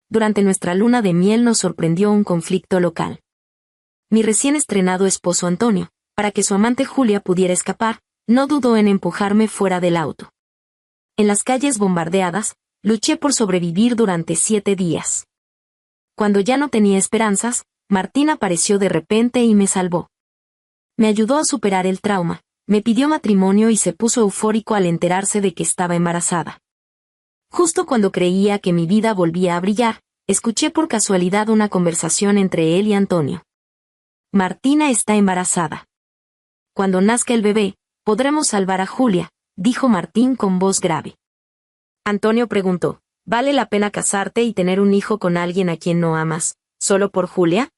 durante nuestra luna de miel nos sorprendió un conflicto local. Mi recién estrenado esposo Antonio, para que su amante Julia pudiera escapar, no dudó en empujarme fuera del auto. En las calles bombardeadas, luché por sobrevivir durante 7 días. Cuando ya no tenía esperanzas, Martín apareció de repente y me salvó. Me ayudó a superar el trauma, me pidió matrimonio y se puso eufórico al enterarse de que estaba embarazada. Justo cuando creía que mi vida volvía a brillar, escuché por casualidad una conversación entre él y Antonio. Martina está embarazada. Cuando nazca el bebé, podremos salvar a Julia, dijo Martín con voz grave. Antonio preguntó, ¿vale la pena casarte y tener un hijo con alguien a quien no amas, solo por Julia?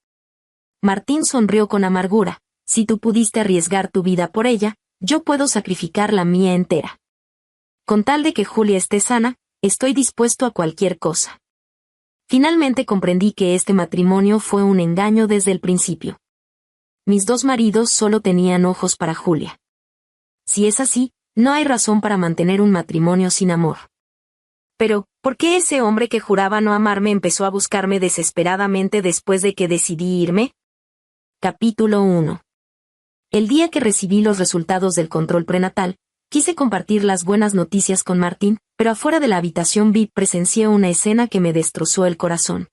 Martín sonrió con amargura, si tú pudiste arriesgar tu vida por ella, yo puedo sacrificar la mía entera. Con tal de que Julia esté sana, estoy dispuesto a cualquier cosa. Finalmente comprendí que este matrimonio fue un engaño desde el principio. Mis 2 maridos solo tenían ojos para Julia. Si es así, no hay razón para mantener un matrimonio sin amor. Pero, ¿por qué ese hombre que juraba no amarme empezó a buscarme desesperadamente después de que decidí irme? Capítulo 1. El día que recibí los resultados del control prenatal, quise compartir las buenas noticias con Martín, pero afuera de la habitación VIP presencié una escena que me destrozó el corazón.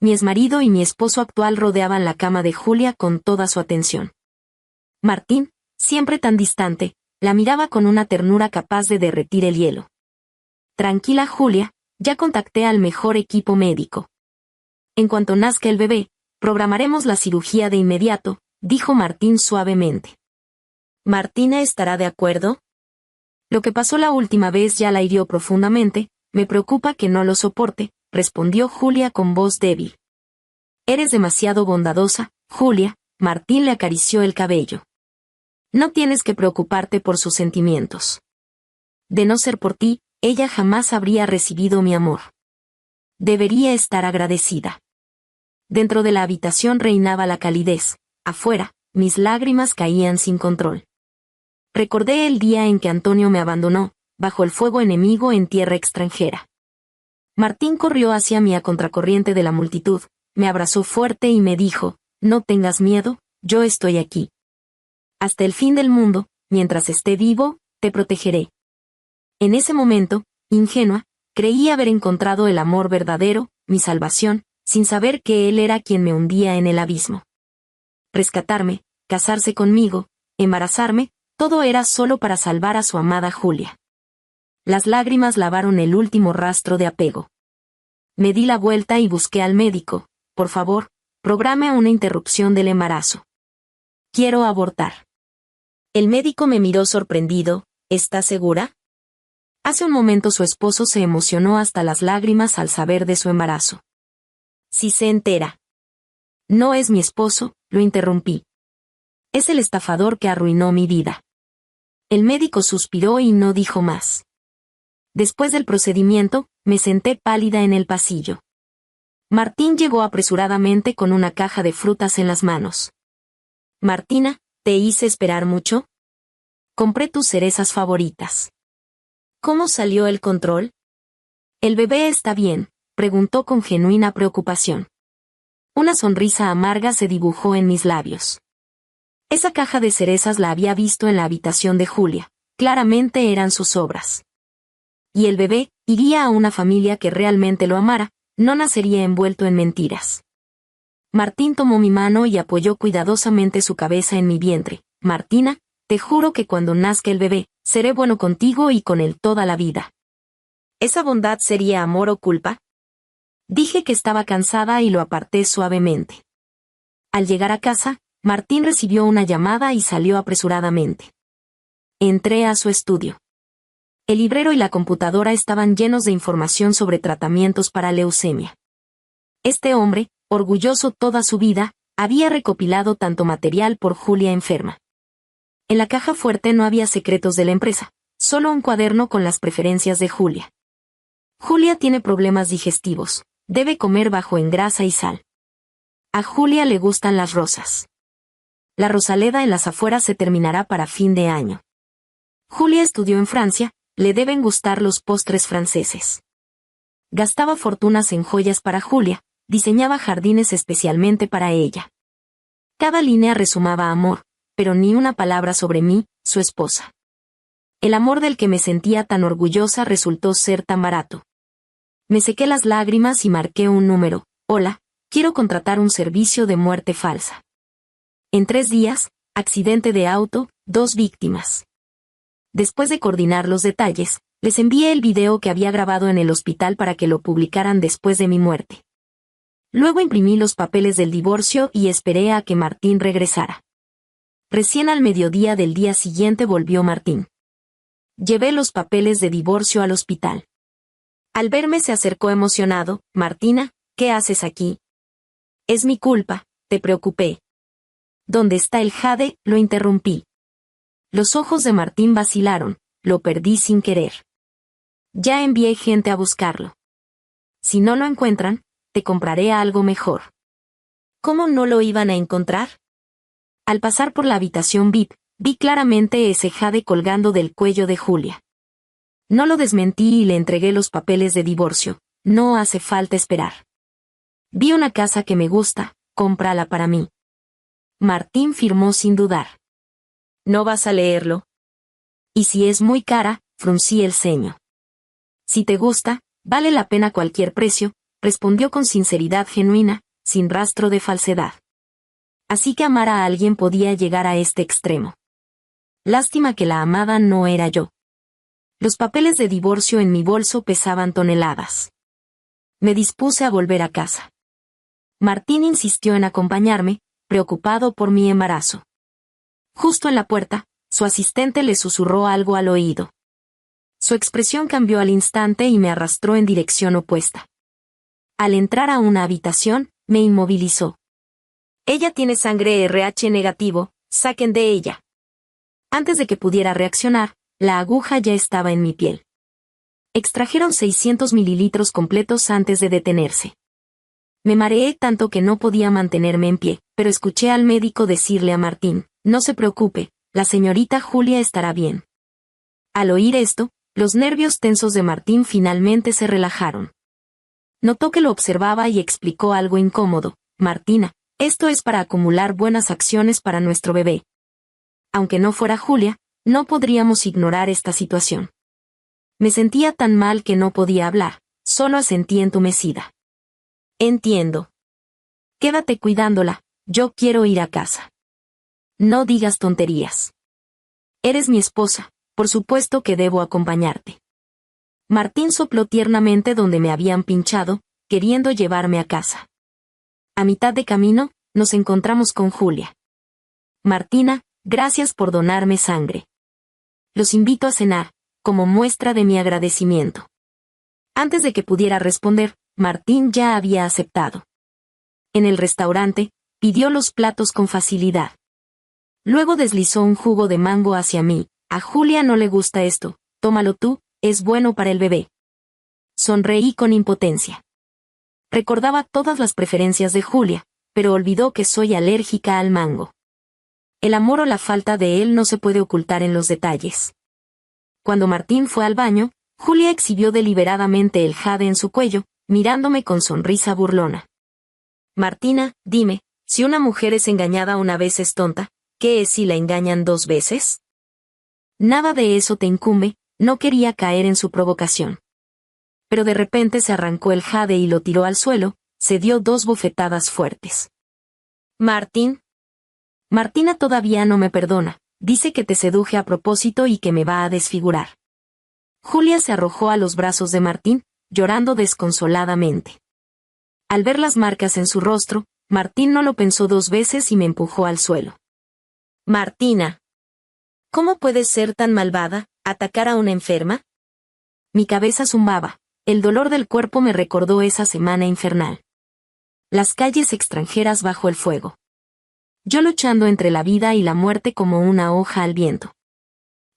Mi exmarido y mi esposo actual rodeaban la cama de Julia con toda su atención. Martín, siempre tan distante, la miraba con una ternura capaz de derretir el hielo. Tranquila Julia, ya contacté al mejor equipo médico. En cuanto nazca el bebé, programaremos la cirugía de inmediato, dijo Martín suavemente. ¿Martina estará de acuerdo? Lo que pasó la última vez ya la hirió profundamente, me preocupa que no lo soporte, respondió Julia con voz débil. Eres demasiado bondadosa, Julia, Martín le acarició el cabello. No tienes que preocuparte por sus sentimientos. De no ser por ti, ella jamás habría recibido mi amor. Debería estar agradecida. Dentro de la habitación reinaba la calidez, afuera, mis lágrimas caían sin control. Recordé el día en que Antonio me abandonó, bajo el fuego enemigo en tierra extranjera. Martín corrió hacia mí a contracorriente de la multitud, me abrazó fuerte y me dijo, no tengas miedo, yo estoy aquí. Hasta el fin del mundo, mientras esté vivo, te protegeré. En ese momento, ingenua, creí haber encontrado el amor verdadero, mi salvación, sin saber que él era quien me hundía en el abismo. Rescatarme, casarse conmigo, embarazarme, todo era solo para salvar a su amada Julia. Las lágrimas lavaron el último rastro de apego. Me di la vuelta y busqué al médico, por favor, programe una interrupción del embarazo. Quiero abortar. El médico me miró sorprendido, ¿está segura? Hace un momento su esposo se emocionó hasta las lágrimas al saber de su embarazo. Si se entera. No es mi esposo, lo interrumpí. Es el estafador que arruinó mi vida. El médico suspiró y no dijo más. Después del procedimiento, me senté pálida en el pasillo. Martín llegó apresuradamente con una caja de frutas en las manos. Martina, ¿te hice esperar mucho? Compré tus cerezas favoritas. ¿Cómo salió el control? ¿El bebé está bien?, preguntó con genuina preocupación. Una sonrisa amarga se dibujó en mis labios. Esa caja de cerezas la había visto en la habitación de Julia, claramente eran sus obras. Y el bebé, iría a una familia que realmente lo amara, no nacería envuelto en mentiras. Martín tomó mi mano y apoyó cuidadosamente su cabeza en mi vientre. Martina, te juro que cuando nazca el bebé, seré bueno contigo y con él toda la vida. ¿Esa bondad sería amor o culpa? Dije que estaba cansada y lo aparté suavemente. Al llegar a casa, Martín recibió una llamada y salió apresuradamente. Entré a su estudio. El librero y la computadora estaban llenos de información sobre tratamientos para leucemia. Este hombre, orgulloso toda su vida, había recopilado tanto material por Julia enferma. En la caja fuerte no había secretos de la empresa, solo un cuaderno con las preferencias de Julia. Julia tiene problemas digestivos, debe comer bajo en grasa y sal. A Julia le gustan las rosas. La rosaleda en las afueras se terminará para fin de año. Julia estudió en Francia, le deben gustar los postres franceses. Gastaba fortunas en joyas para Julia, diseñaba jardines especialmente para ella. Cada línea resumaba amor, pero ni una palabra sobre mí, su esposa. El amor del que me sentía tan orgullosa resultó ser tan barato. Me sequé las lágrimas y marqué un número. Hola, quiero contratar un servicio de muerte falsa. En 3 días, accidente de auto, 2 víctimas. Después de coordinar los detalles, les envié el video que había grabado en el hospital para que lo publicaran después de mi muerte. Luego imprimí los papeles del divorcio y esperé a que Martín regresara. Recién al mediodía del día siguiente volvió Martín. Llevé los papeles de divorcio al hospital. Al verme se acercó emocionado. Martina, ¿qué haces aquí? Es mi culpa, te preocupé. ¿Dónde está el jade? Lo interrumpí. Los ojos de Martín vacilaron, lo perdí sin querer. Ya envié gente a buscarlo. Si no lo encuentran, te compraré algo mejor. ¿Cómo no lo iban a encontrar? Al pasar por la habitación VIP, vi claramente ese jade colgando del cuello de Julia. No lo desmentí y le entregué los papeles de divorcio. No hace falta esperar. Vi una casa que me gusta, cómprala para mí. Martín firmó sin dudar. ¿No vas a leerlo? Y si es muy cara, fruncí el ceño. Si te gusta, vale la pena cualquier precio, respondió con sinceridad genuina, sin rastro de falsedad. Así que amar a alguien podía llegar a este extremo. Lástima que la amada no era yo. Los papeles de divorcio en mi bolso pesaban toneladas. Me dispuse a volver a casa. Martín insistió en acompañarme, preocupado por mi embarazo. Justo en la puerta, su asistente le susurró algo al oído. Su expresión cambió al instante y me arrastró en dirección opuesta. Al entrar a una habitación, me inmovilizó. Ella tiene sangre RH negativo, saquen de ella. Antes de que pudiera reaccionar, la aguja ya estaba en mi piel. Extrajeron 600 mililitros completos antes de detenerse. Me mareé tanto que no podía mantenerme en pie, pero escuché al médico decirle a Martín, no se preocupe, la señorita Julia estará bien. Al oír esto, los nervios tensos de Martín finalmente se relajaron. Notó que lo observaba y explicó algo incómodo. Martina, esto es para acumular buenas acciones para nuestro bebé. Aunque no fuera Julia, no podríamos ignorar esta situación. Me sentía tan mal que no podía hablar, solo asentí entumecida. Entiendo. Quédate cuidándola, yo quiero ir a casa. No digas tonterías. Eres mi esposa, por supuesto que debo acompañarte. Martín sopló tiernamente donde me habían pinchado, queriendo llevarme a casa. A mitad de camino, nos encontramos con Julia. Martina, gracias por donarme sangre. Los invito a cenar, como muestra de mi agradecimiento. Antes de que pudiera responder, Martín ya había aceptado. En el restaurante, pidió los platos con facilidad. Luego deslizó un jugo de mango hacia mí. A Julia no le gusta esto, tómalo tú, es bueno para el bebé. Sonreí con impotencia. Recordaba todas las preferencias de Julia, pero olvidó que soy alérgica al mango. El amor o la falta de él no se puede ocultar en los detalles. Cuando Martín fue al baño, Julia exhibió deliberadamente el jade en su cuello, mirándome con sonrisa burlona. Martina, dime, si una mujer es engañada una vez es tonta, ¿qué es si la engañan 2 veces? Nada de eso te incumbe, no quería caer en su provocación. Pero de repente se arrancó el jade y lo tiró al suelo, se dio 2 bofetadas fuertes. Martín. Martina todavía no me perdona, dice que te seduje a propósito y que me va a desfigurar. Julia se arrojó a los brazos de Martín, llorando desconsoladamente. Al ver las marcas en su rostro, Martín no lo pensó 2 veces y me empujó al suelo. Martina. ¿Cómo puedes ser tan malvada, atacar a una enferma? Mi cabeza zumbaba, el dolor del cuerpo me recordó esa semana infernal. Las calles extranjeras bajo el fuego. Yo luchando entre la vida y la muerte como una hoja al viento.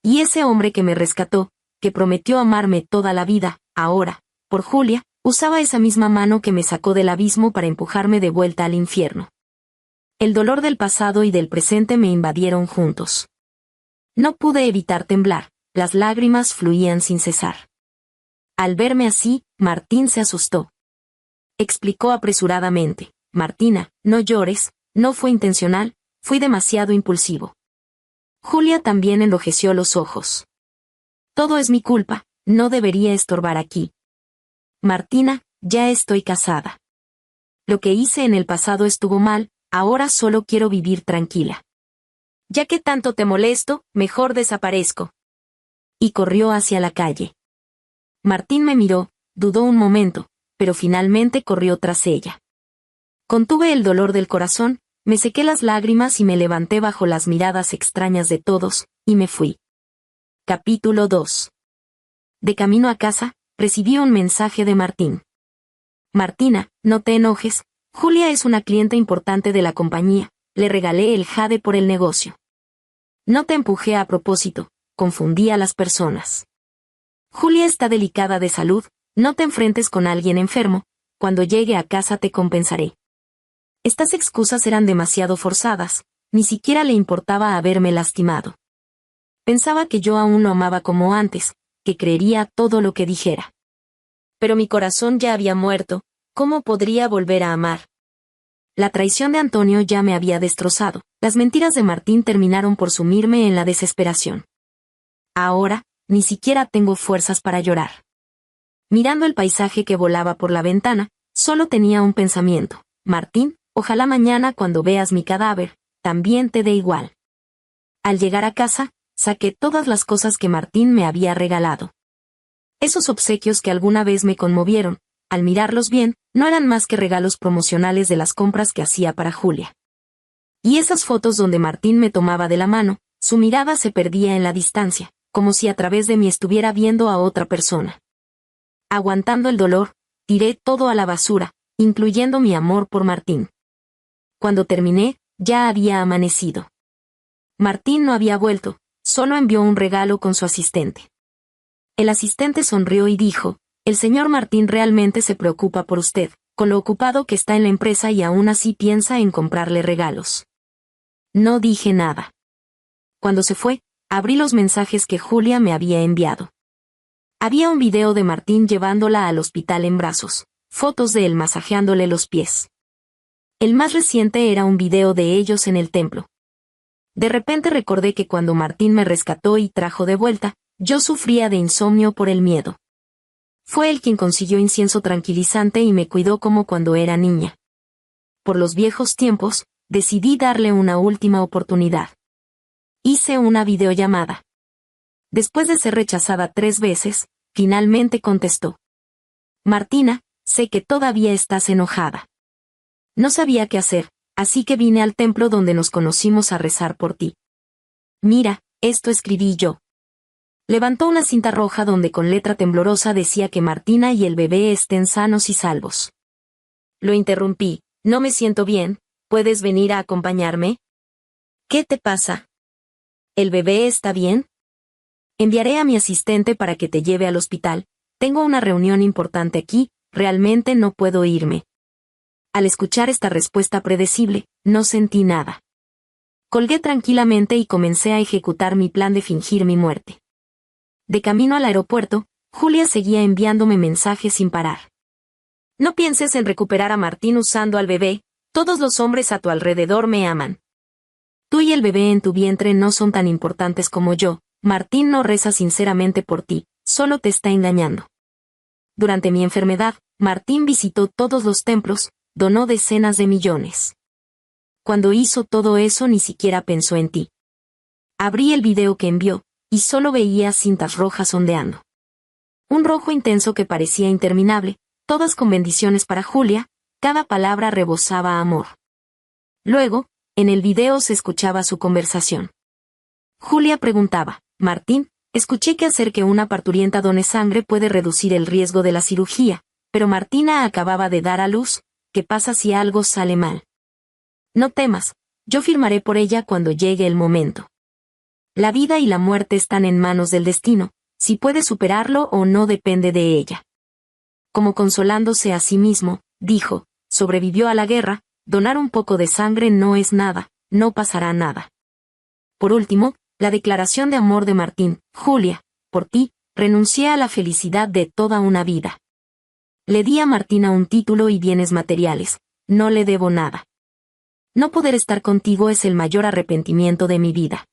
Y ese hombre que me rescató, que prometió amarme toda la vida, ahora, por Julia, usaba esa misma mano que me sacó del abismo para empujarme de vuelta al infierno. El dolor del pasado y del presente me invadieron juntos. No pude evitar temblar, las lágrimas fluían sin cesar. Al verme así, Martín se asustó. Explicó apresuradamente: Martina, no llores, no fue intencional, fui demasiado impulsivo. Julia también enrojeció los ojos. Todo es mi culpa, no debería estorbar aquí. Martina, ya estoy casada. Lo que hice en el pasado estuvo mal, ahora solo quiero vivir tranquila. Ya que tanto te molesto, mejor desaparezco. Y corrió hacia la calle. Martín me miró, dudó un momento, pero finalmente corrió tras ella. Contuve el dolor del corazón, me sequé las lágrimas y me levanté bajo las miradas extrañas de todos, y me fui. Capítulo 2. De camino a casa, recibí un mensaje de Martín. Martina, no te enojes, Julia es una clienta importante de la compañía, le regalé el jade por el negocio. No te empujé a propósito, confundí a las personas. Julia está delicada de salud, no te enfrentes con alguien enfermo, cuando llegue a casa te compensaré. Estas excusas eran demasiado forzadas, ni siquiera le importaba haberme lastimado. Pensaba que yo aún lo amaba como antes, que creería todo lo que dijera. Pero mi corazón ya había muerto, ¿cómo podría volver a amar? La traición de Antonio ya me había destrozado, las mentiras de Martín terminaron por sumirme en la desesperación. Ahora, ni siquiera tengo fuerzas para llorar. Mirando el paisaje que volaba por la ventana, solo tenía un pensamiento: Martín, ojalá mañana cuando veas mi cadáver, también te dé igual. Al llegar a casa, saqué todas las cosas que Martín me había regalado. Esos obsequios que alguna vez me conmovieron, al mirarlos bien, no eran más que regalos promocionales de las compras que hacía para Julia. Y esas fotos donde Martín me tomaba de la mano, su mirada se perdía en la distancia, como si a través de mí estuviera viendo a otra persona. Aguantando el dolor, tiré todo a la basura, incluyendo mi amor por Martín. Cuando terminé, ya había amanecido. Martín no había vuelto, solo envió un regalo con su asistente. El asistente sonrió y dijo: el señor Martín realmente se preocupa por usted, con lo ocupado que está en la empresa y aún así piensa en comprarle regalos. No dije nada. Cuando se fue, abrí los mensajes que Julia me había enviado. Había un video de Martín llevándola al hospital en brazos, fotos de él masajeándole los pies. El más reciente era un video de ellos en el templo. De repente recordé que cuando Martín me rescató y trajo de vuelta, yo sufría de insomnio por el miedo. Fue él quien consiguió incienso tranquilizante y me cuidó como cuando era niña. Por los viejos tiempos, decidí darle una última oportunidad. Hice una videollamada. Después de ser rechazada 3 veces, finalmente contestó: Martina, sé que todavía estás enojada. No sabía qué hacer, así que vine al templo donde nos conocimos a rezar por ti. Mira, esto escribí yo. Levantó una cinta roja donde con letra temblorosa decía que Martina y el bebé estén sanos y salvos. Lo interrumpí: no me siento bien, ¿puedes venir a acompañarme? ¿Qué te pasa? ¿El bebé está bien? Enviaré a mi asistente para que te lleve al hospital, tengo una reunión importante aquí, realmente no puedo irme. Al escuchar esta respuesta predecible, no sentí nada. Colgué tranquilamente y comencé a ejecutar mi plan de fingir mi muerte. De camino al aeropuerto, Julia seguía enviándome mensajes sin parar. No pienses en recuperar a Martín usando al bebé, todos los hombres a tu alrededor me aman. Tú y el bebé en tu vientre no son tan importantes como yo, Martín no reza sinceramente por ti, solo te está engañando. Durante mi enfermedad, Martín visitó todos los templos, donó decenas de millones. Cuando hizo todo eso ni siquiera pensó en ti. Abrí el video que envió, y solo veía cintas rojas ondeando. Un rojo intenso que parecía interminable, todas con bendiciones para Julia, cada palabra rebosaba amor. Luego, en el video se escuchaba su conversación. Julia preguntaba: Martín, escuché que hacer que una parturienta done sangre puede reducir el riesgo de la cirugía, pero Martina acababa de dar a luz, ¿qué pasa si algo sale mal? No temas, yo firmaré por ella cuando llegue el momento. La vida y la muerte están en manos del destino, si puede superarlo o no depende de ella. Como consolándose a sí mismo, dijo: sobrevivió a la guerra, donar un poco de sangre no es nada, no pasará nada. Por último, la declaración de amor de Martín: Julia, por ti, Renuncié a la felicidad de toda una vida. Le di a Martina un título y bienes materiales. No le debo nada. No poder estar contigo es el mayor arrepentimiento de mi vida.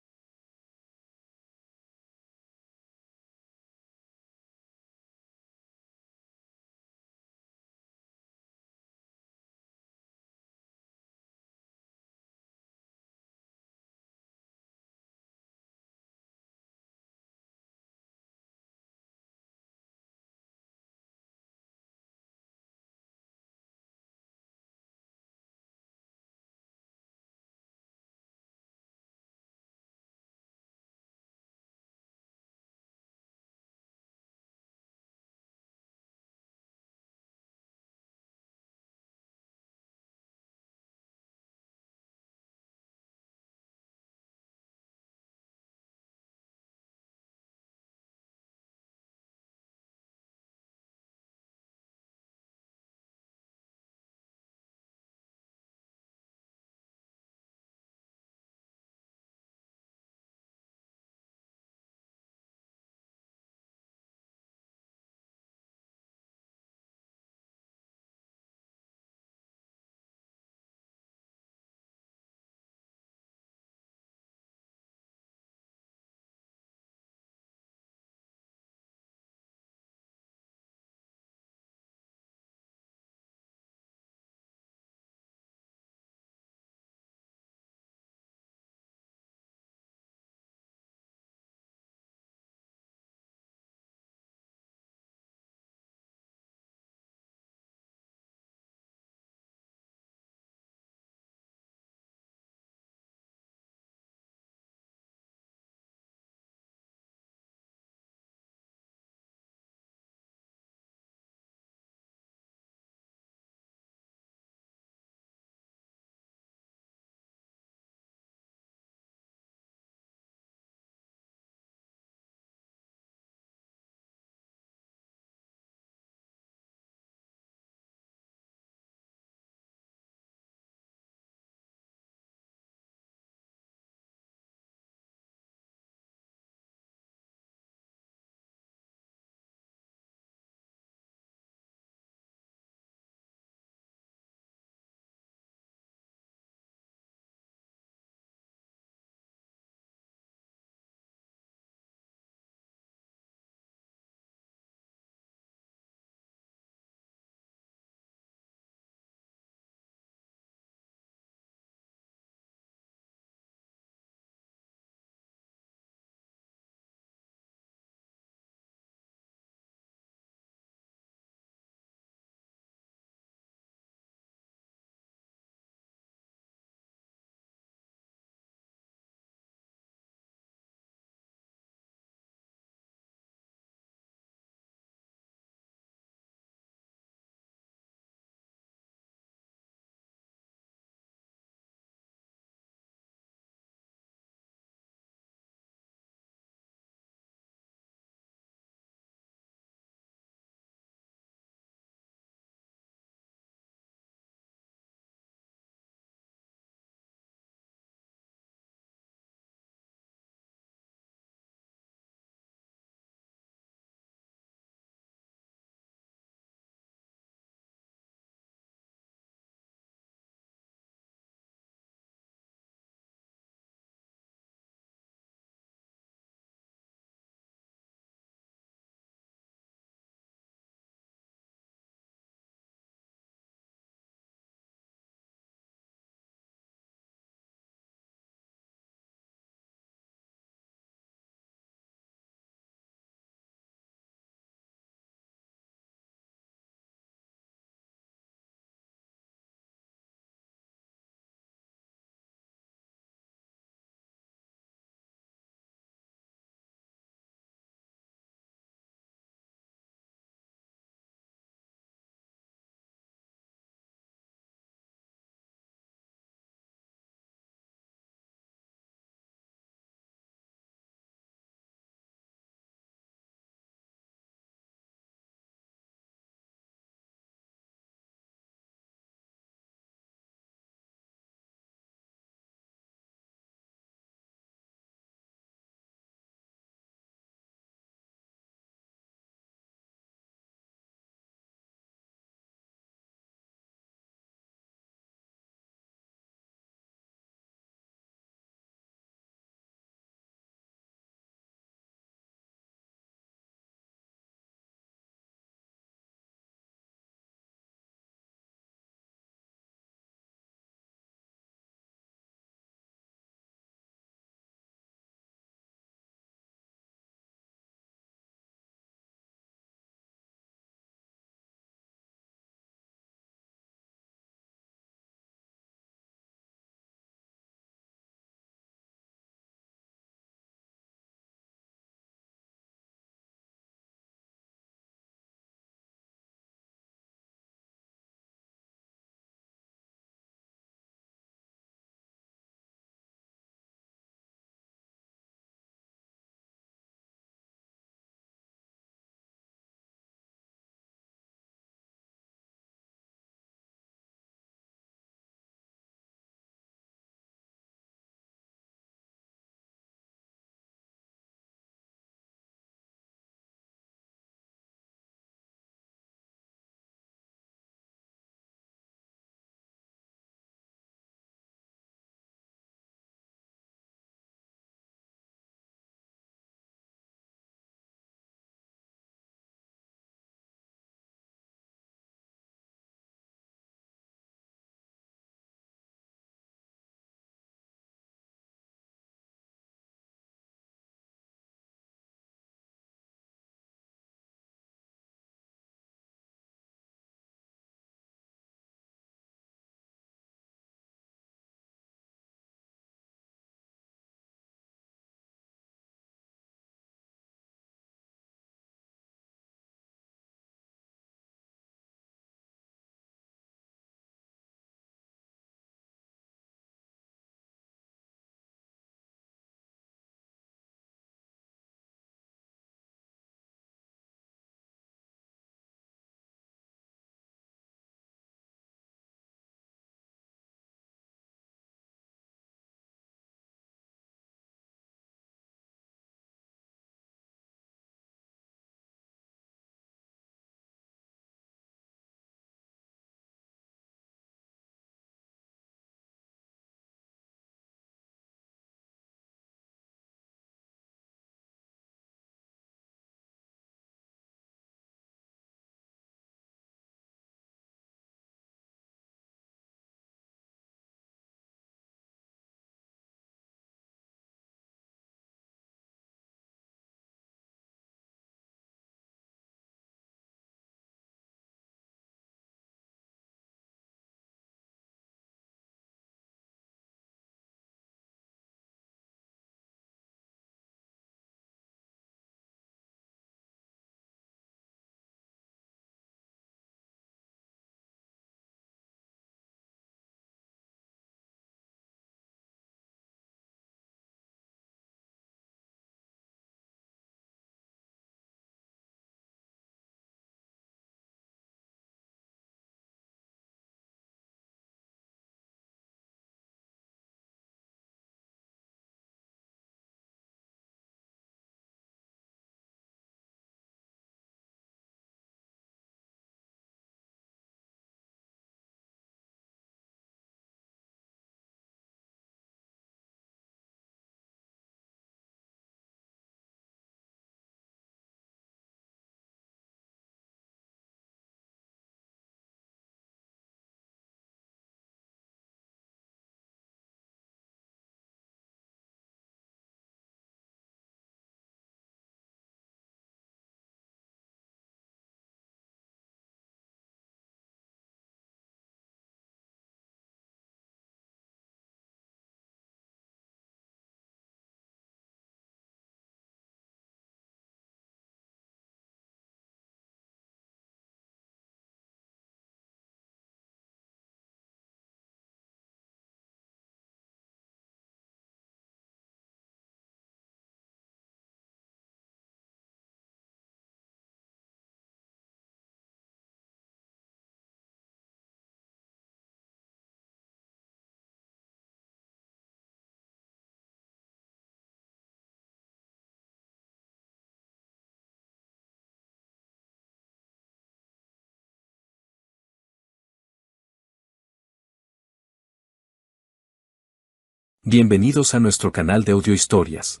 Bienvenidos a nuestro canal de audiohistorias.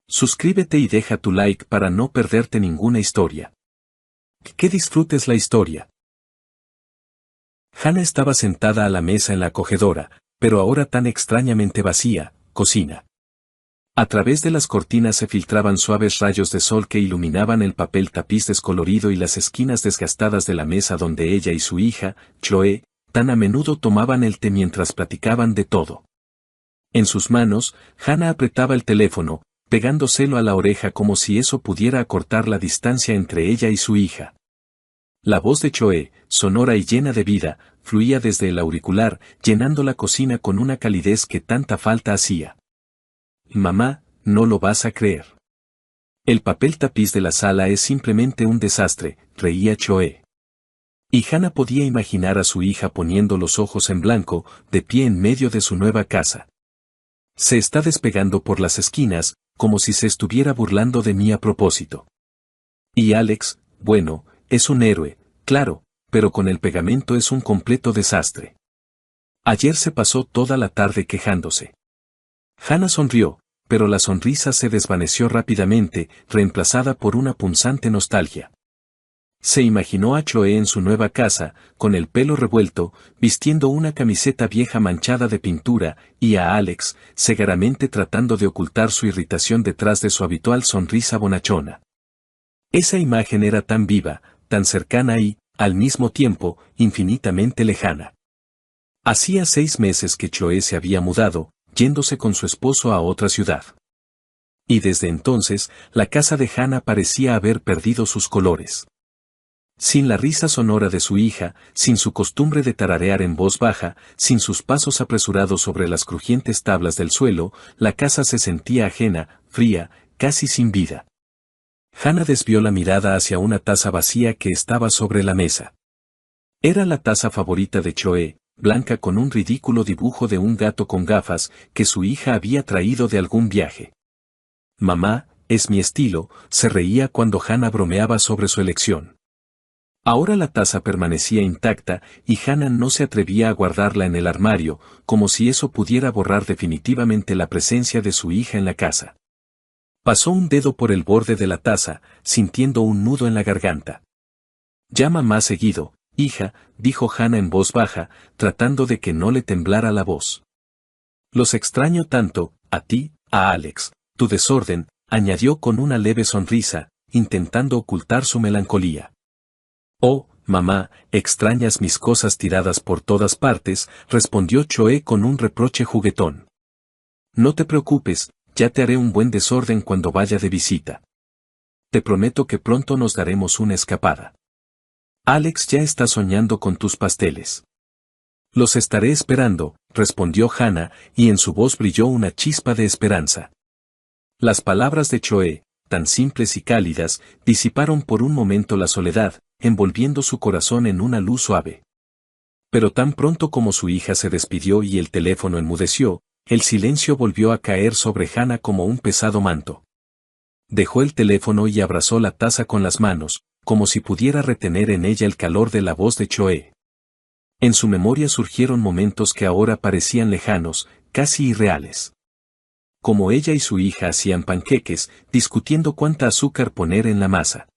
Suscríbete y deja tu like para no perderte ninguna historia. Que disfrutes la historia. Hannah estaba sentada a la mesa en la acogedora, pero ahora tan extrañamente vacía, cocina. A través de las cortinas se filtraban suaves rayos de sol que iluminaban el papel tapiz descolorido y las esquinas desgastadas de la mesa donde ella y su hija, Chloe, tan a menudo tomaban el té mientras platicaban de todo. En sus manos, Hannah apretaba el teléfono, pegándoselo a la oreja como si eso pudiera acortar la distancia entre ella y su hija. La voz de Chloe, sonora y llena de vida, fluía desde el auricular, llenando la cocina con una calidez que tanta falta hacía. Mamá, no lo vas a creer. El papel tapiz de la sala es simplemente un desastre, reía Chloe. Y Hannah podía imaginar a su hija poniendo los ojos en blanco, de pie en medio de su nueva casa. Se está despegando por las esquinas, como si se estuviera burlando de mí a propósito. Y Alex, bueno, es un héroe, claro, pero con el pegamento es un completo desastre. Ayer se pasó toda la tarde quejándose. Hannah sonrió, pero la sonrisa se desvaneció rápidamente, reemplazada por una punzante nostalgia. Se imaginó a Chloe en su nueva casa, con el pelo revuelto, vistiendo una camiseta vieja manchada de pintura, y a Alex, cegaramente tratando de ocultar su irritación detrás de su habitual sonrisa bonachona. Esa imagen era tan viva, tan cercana y, al mismo tiempo, infinitamente lejana. Hacía 6 meses que Chloe se había mudado, yéndose con su esposo a otra ciudad. Y desde entonces, la casa de Hannah parecía haber perdido sus colores. Sin la risa sonora de su hija, sin su costumbre de tararear en voz baja, sin sus pasos apresurados sobre las crujientes tablas del suelo, la casa se sentía ajena, fría, casi sin vida. Hannah desvió la mirada hacia una taza vacía que estaba sobre la mesa. Era la taza favorita de Chloe, blanca con un ridículo dibujo de un gato con gafas, que su hija había traído de algún viaje. Mamá, es mi estilo, se reía cuando Hannah bromeaba sobre su elección. Ahora la taza permanecía intacta, y Hannah no se atrevía a guardarla en el armario, como si eso pudiera borrar definitivamente la presencia de su hija en la casa. Pasó un dedo por el borde de la taza, sintiendo un nudo en la garganta. Llama más seguido, hija, dijo Hannah en voz baja, tratando de que no le temblara la voz. Los extraño tanto, a ti, a Alex, tu desorden, añadió con una leve sonrisa, intentando ocultar su melancolía. Oh, mamá, extrañas mis cosas tiradas por todas partes, respondió Chloe con un reproche juguetón. No te preocupes, ya te haré un buen desorden cuando vaya de visita. Te prometo que pronto nos daremos una escapada. Alex ya está soñando con tus pasteles. Los estaré esperando, respondió Hannah, y en su voz brilló una chispa de esperanza. Las palabras de Chloe, tan simples y cálidas, disiparon por un momento la soledad, envolviendo su corazón en una luz suave. Pero tan pronto como su hija se despidió y el teléfono enmudeció, el silencio volvió a caer sobre Hannah como un pesado manto. Dejó el teléfono y abrazó la taza con las manos, como si pudiera retener en ella el calor de la voz de Chloe. En su memoria surgieron momentos que ahora parecían lejanos, casi irreales. Como ella y su hija hacían panqueques, discutiendo cuánta azúcar poner en la masa.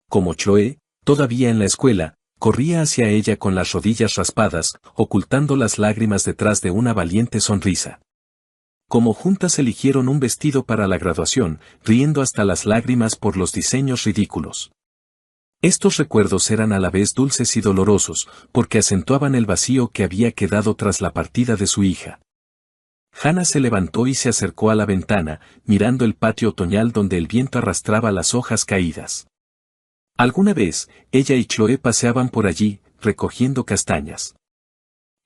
Como Chloe, todavía en la escuela, corría hacia ella con las rodillas raspadas, ocultando las lágrimas detrás de una valiente sonrisa. Como juntas eligieron un vestido para la graduación, riendo hasta las lágrimas por los diseños ridículos. Estos recuerdos eran a la vez dulces y dolorosos, porque acentuaban el vacío que había quedado tras la partida de su hija. Hannah se levantó y se acercó a la ventana, mirando el patio otoñal donde el viento arrastraba las hojas caídas. Alguna vez, ella y Chloe paseaban por allí, recogiendo castañas.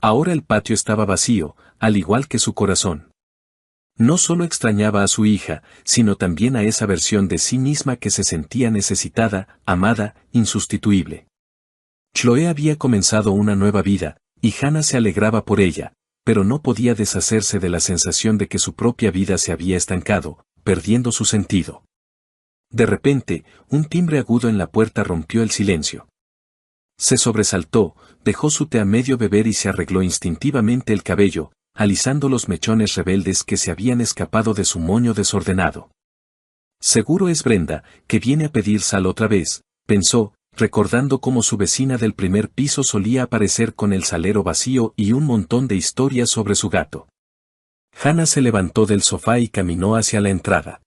Ahora el patio estaba vacío, al igual que su corazón. No solo extrañaba a su hija, sino también a esa versión de sí misma que se sentía necesitada, amada, insustituible. Chloe había comenzado una nueva vida, y Hannah se alegraba por ella, pero no podía deshacerse de la sensación de que su propia vida se había estancado, perdiendo su sentido. De repente, un timbre agudo en la puerta rompió el silencio. Se sobresaltó, dejó su té a medio beber y se arregló instintivamente el cabello, alisando los mechones rebeldes que se habían escapado de su moño desordenado. Seguro es Brenda, que viene a pedir sal otra vez, pensó, recordando cómo su vecina del primer piso solía aparecer con el salero vacío y un montón de historias sobre su gato. Hannah se levantó del sofá y caminó hacia la entrada.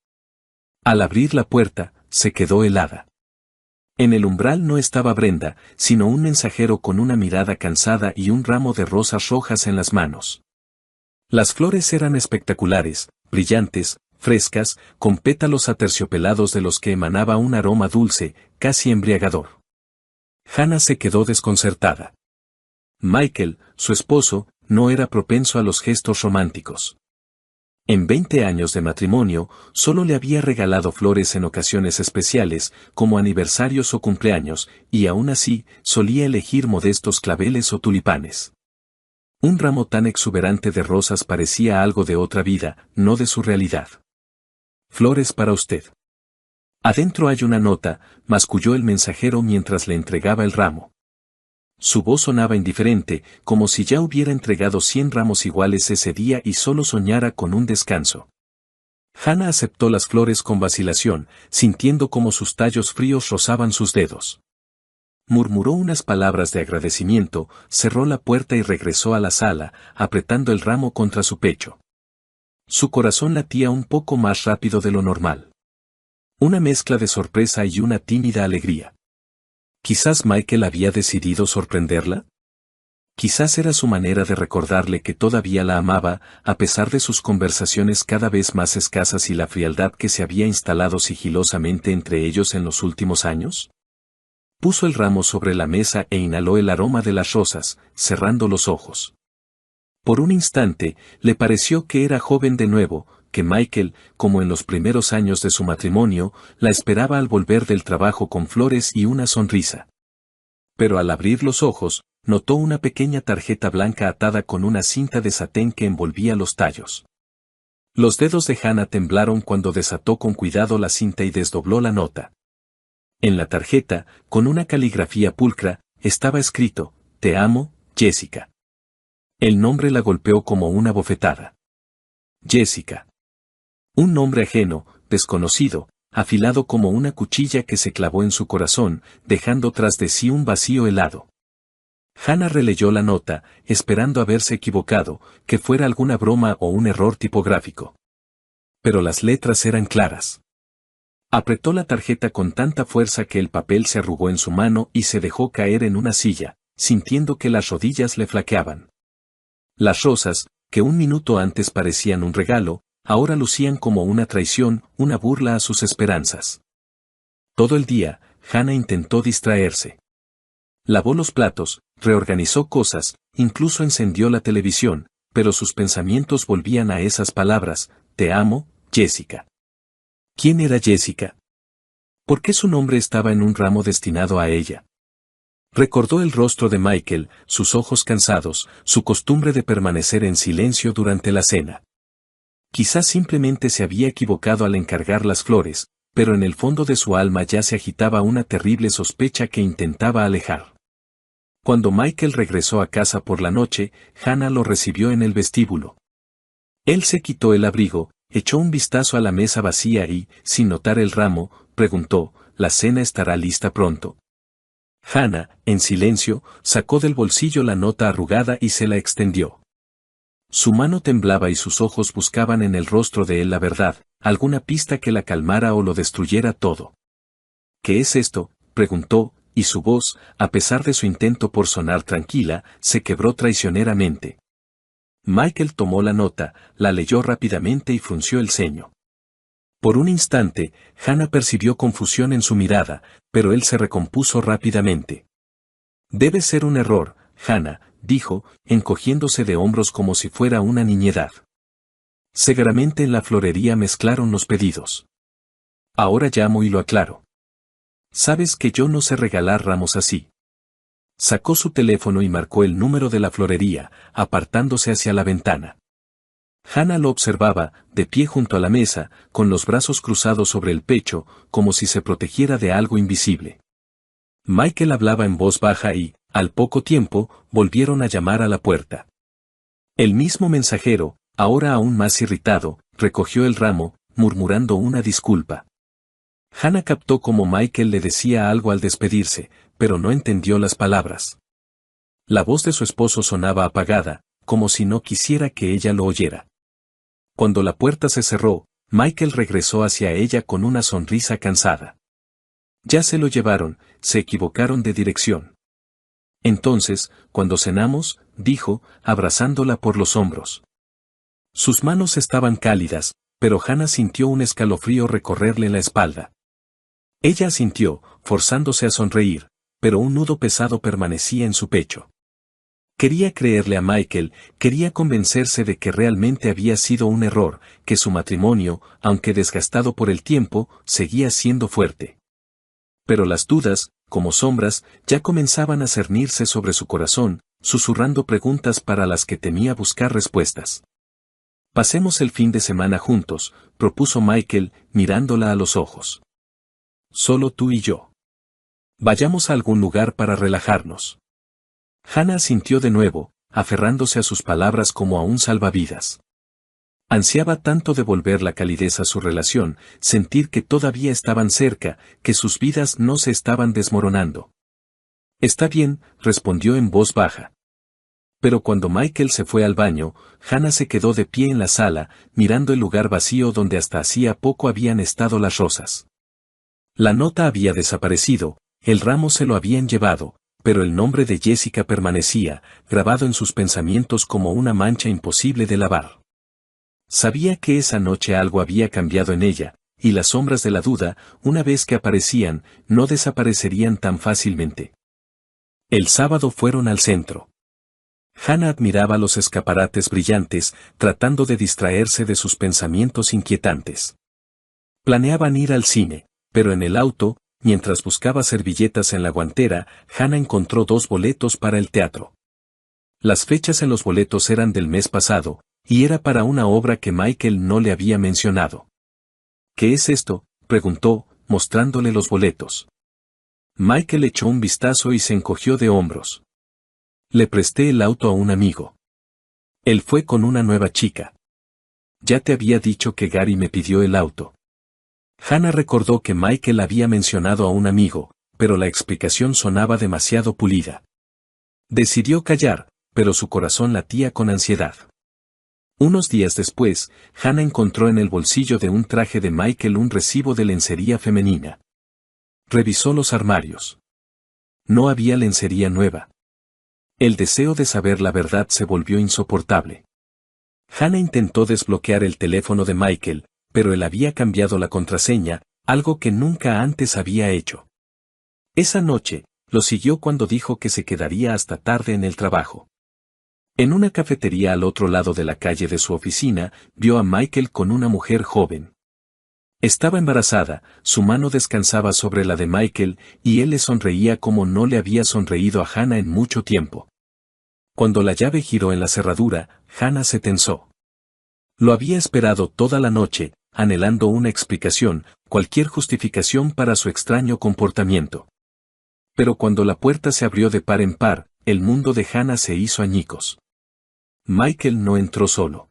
Al abrir la puerta, se quedó helada. En el umbral no estaba Brenda, sino un mensajero con una mirada cansada y un ramo de rosas rojas en las manos. Las flores eran espectaculares, brillantes, frescas, con pétalos aterciopelados de los que emanaba un aroma dulce, casi embriagador. Hannah se quedó desconcertada. Michael, su esposo, no era propenso a los gestos románticos. En 20 años de matrimonio, solo le había regalado flores en ocasiones especiales, como aniversarios o cumpleaños, y aún así, solía elegir modestos claveles o tulipanes. Un ramo tan exuberante de rosas parecía algo de otra vida, no de su realidad. Flores para usted. Adentro hay una nota, masculló el mensajero mientras le entregaba el ramo. Su voz sonaba indiferente, como si ya hubiera entregado 100 ramos iguales ese día y solo soñara con un descanso. Hannah aceptó las flores con vacilación, sintiendo como sus tallos fríos rozaban sus dedos. Murmuró unas palabras de agradecimiento, cerró la puerta y regresó a la sala, apretando el ramo contra su pecho. Su corazón latía un poco más rápido de lo normal. Una mezcla de sorpresa y una tímida alegría. Quizás Michael había decidido sorprenderla. Quizás era su manera de recordarle que todavía la amaba, a pesar de sus conversaciones cada vez más escasas y la frialdad que se había instalado sigilosamente entre ellos en los últimos años. Puso el ramo sobre la mesa e inhaló el aroma de las rosas, cerrando los ojos. Por un instante, le pareció que era joven de nuevo, que Michael, como en los primeros años de su matrimonio, la esperaba al volver del trabajo con flores y una sonrisa. Pero al abrir los ojos, notó una pequeña tarjeta blanca atada con una cinta de satén que envolvía los tallos. Los dedos de Hannah temblaron cuando desató con cuidado la cinta y desdobló la nota. En la tarjeta, con una caligrafía pulcra, estaba escrito: «Te amo, Jessica». El nombre la golpeó como una bofetada. Jessica. Un nombre ajeno, desconocido, afilado como una cuchilla que se clavó en su corazón, dejando tras de sí un vacío helado. Hannah releyó la nota, esperando haberse equivocado, que fuera alguna broma o un error tipográfico. Pero las letras eran claras. Apretó la tarjeta con tanta fuerza que el papel se arrugó en su mano y se dejó caer en una silla, sintiendo que las rodillas le flaqueaban. Las rosas, que un minuto antes parecían un regalo, ahora lucían como una traición, una burla a sus esperanzas. Todo el día, Hannah intentó distraerse. Lavó los platos, reorganizó cosas, incluso encendió la televisión, pero sus pensamientos volvían a esas palabras: «Te amo, Jessica». ¿Quién era Jessica? ¿Por qué su nombre estaba en un ramo destinado a ella? Recordó el rostro de Michael, sus ojos cansados, su costumbre de permanecer en silencio durante la cena. Quizás simplemente se había equivocado al encargar las flores, pero en el fondo de su alma ya se agitaba una terrible sospecha que intentaba alejar. Cuando Michael regresó a casa por la noche, Hannah lo recibió en el vestíbulo. Él se quitó el abrigo, echó un vistazo a la mesa vacía y, sin notar el ramo, preguntó: «¿La cena estará lista pronto?». Hannah, en silencio, sacó del bolsillo la nota arrugada y se la extendió. Su mano temblaba y sus ojos buscaban en el rostro de él la verdad, alguna pista que la calmara o lo destruyera todo. «¿Qué es esto?», preguntó, y su voz, a pesar de su intento por sonar tranquila, se quebró traicioneramente. Michael tomó la nota, la leyó rápidamente y frunció el ceño. Por un instante, Hannah percibió confusión en su mirada, pero él se recompuso rápidamente. «Debe ser un error, Hannah», dijo, encogiéndose de hombros como si fuera una niñedad. Seguramente en la florería mezclaron los pedidos. Ahora llamo y lo aclaro. Sabes que yo no sé regalar ramos así. Sacó su teléfono y marcó el número de la florería, apartándose hacia la ventana. Hannah lo observaba, de pie junto a la mesa, con los brazos cruzados sobre el pecho, como si se protegiera de algo invisible. Michael hablaba en voz baja y, al poco tiempo, volvieron a llamar a la puerta. El mismo mensajero, ahora aún más irritado, recogió el ramo, murmurando una disculpa. Hannah captó cómo Michael le decía algo al despedirse, pero no entendió las palabras. La voz de su esposo sonaba apagada, como si no quisiera que ella lo oyera. Cuando la puerta se cerró, Michael regresó hacia ella con una sonrisa cansada. Ya se lo llevaron, se equivocaron de dirección. Entonces, cuando cenamos, dijo, abrazándola por los hombros. Sus manos estaban cálidas, pero Hannah sintió un escalofrío recorrerle la espalda. Ella asintió, forzándose a sonreír, pero un nudo pesado permanecía en su pecho. Quería creerle a Michael, quería convencerse de que realmente había sido un error, que su matrimonio, aunque desgastado por el tiempo, seguía siendo fuerte. Pero las dudas, como sombras, ya comenzaban a cernirse sobre su corazón, susurrando preguntas para las que temía buscar respuestas. Pasemos el fin de semana juntos, propuso Michael, mirándola a los ojos. Solo tú y yo. Vayamos a algún lugar para relajarnos. Hannah asintió de nuevo, aferrándose a sus palabras como a un salvavidas. Ansiaba tanto devolver la calidez a su relación, sentir que todavía estaban cerca, que sus vidas no se estaban desmoronando. Está bien, respondió en voz baja. Pero cuando Michael se fue al baño, Hannah se quedó de pie en la sala, mirando el lugar vacío donde hasta hacía poco habían estado las rosas. La nota había desaparecido, el ramo se lo habían llevado, pero el nombre de Jessica permanecía, grabado en sus pensamientos como una mancha imposible de lavar. Sabía que esa noche algo había cambiado en ella, y las sombras de la duda, una vez que aparecían, no desaparecerían tan fácilmente. El sábado fueron al centro. Hannah admiraba los escaparates brillantes, tratando de distraerse de sus pensamientos inquietantes. Planeaban ir al cine, pero en el auto, mientras buscaba servilletas en la guantera, Hannah encontró 2 boletos para el teatro. Las fechas en los boletos eran del mes pasado, y era para una obra que Michael no le había mencionado. ¿Qué es esto?, preguntó, mostrándole los boletos. Michael echó un vistazo y se encogió de hombros. Le presté el auto a un amigo. Él fue con una nueva chica. Ya te había dicho que Gary me pidió el auto. Hannah recordó que Michael había mencionado a un amigo, pero la explicación sonaba demasiado pulida. Decidió callar, pero su corazón latía con ansiedad. Unos días después, Hannah encontró en el bolsillo de un traje de Michael un recibo de lencería femenina. Revisó los armarios. No había lencería nueva. El deseo de saber la verdad se volvió insoportable. Hannah intentó desbloquear el teléfono de Michael, pero él había cambiado la contraseña, algo que nunca antes había hecho. Esa noche, lo siguió cuando dijo que se quedaría hasta tarde en el trabajo. En una cafetería al otro lado de la calle de su oficina, vio a Michael con una mujer joven. Estaba embarazada, su mano descansaba sobre la de Michael, y él le sonreía como no le había sonreído a Hannah en mucho tiempo. Cuando la llave giró en la cerradura, Hannah se tensó. Lo había esperado toda la noche, anhelando una explicación, cualquier justificación para su extraño comportamiento. Pero cuando la puerta se abrió de par en par, el mundo de Hannah se hizo añicos. Michael no entró solo.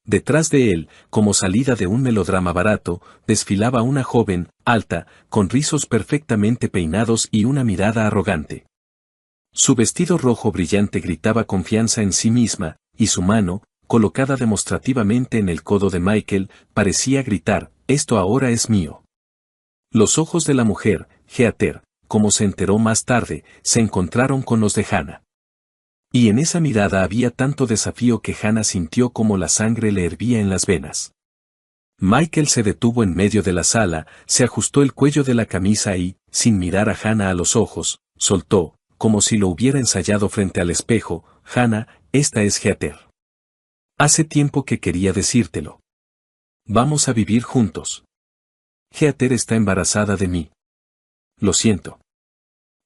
Detrás de él, como salida de un melodrama barato, desfilaba una joven, alta, con rizos perfectamente peinados y una mirada arrogante. Su vestido rojo brillante gritaba confianza en sí misma, y su mano, colocada demostrativamente en el codo de Michael, parecía gritar, «Esto ahora es mío». Los ojos de la mujer, Heather, como se enteró más tarde, se encontraron con los de Hannah. Y en esa mirada había tanto desafío que Hannah sintió como la sangre le hervía en las venas. Michael se detuvo en medio de la sala, se ajustó el cuello de la camisa y, sin mirar a Hannah a los ojos, soltó, como si lo hubiera ensayado frente al espejo, «Hannah, esta es Heather. Hace tiempo que quería decírtelo. Vamos a vivir juntos. Heather está embarazada de mí. Lo siento».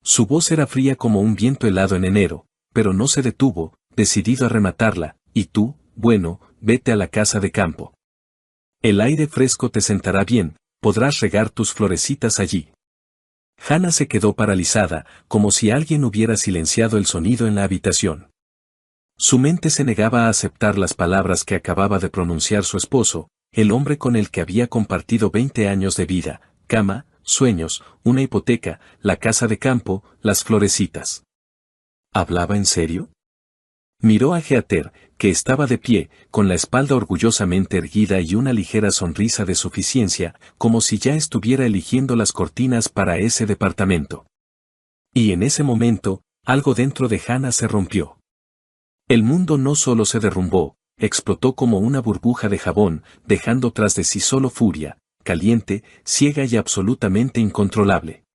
Su voz era fría como un viento helado en enero, pero no se detuvo, decidido a rematarla, «Y tú, bueno, vete a la casa de campo. El aire fresco te sentará bien, podrás regar tus florecitas allí». Hannah se quedó paralizada, como si alguien hubiera silenciado el sonido en la habitación. Su mente se negaba a aceptar las palabras que acababa de pronunciar su esposo, el hombre con el que había compartido 20 años de vida, cama, sueños, una hipoteca, la casa de campo, las florecitas. ¿Hablaba en serio? Miró a Heather, que estaba de pie, con la espalda orgullosamente erguida y una ligera sonrisa de suficiencia, como si ya estuviera eligiendo las cortinas para ese departamento. Y en ese momento, algo dentro de Hannah se rompió. El mundo no solo se derrumbó, explotó como una burbuja de jabón, dejando tras de sí solo furia, caliente, ciega y absolutamente incontrolable.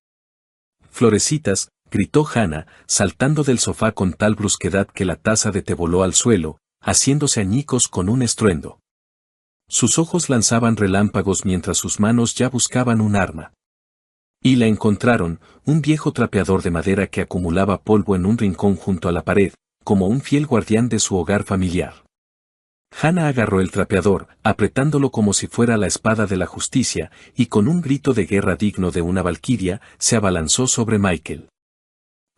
Florecitas, gritó Hannah, saltando del sofá con tal brusquedad que la taza de té voló al suelo, haciéndose añicos con un estruendo. Sus ojos lanzaban relámpagos mientras sus manos ya buscaban un arma. Y la encontraron, un viejo trapeador de madera que acumulaba polvo en un rincón junto a la pared, como un fiel guardián de su hogar familiar. Hannah agarró el trapeador, apretándolo como si fuera la espada de la justicia, y con un grito de guerra digno de una valquiria, se abalanzó sobre Michael.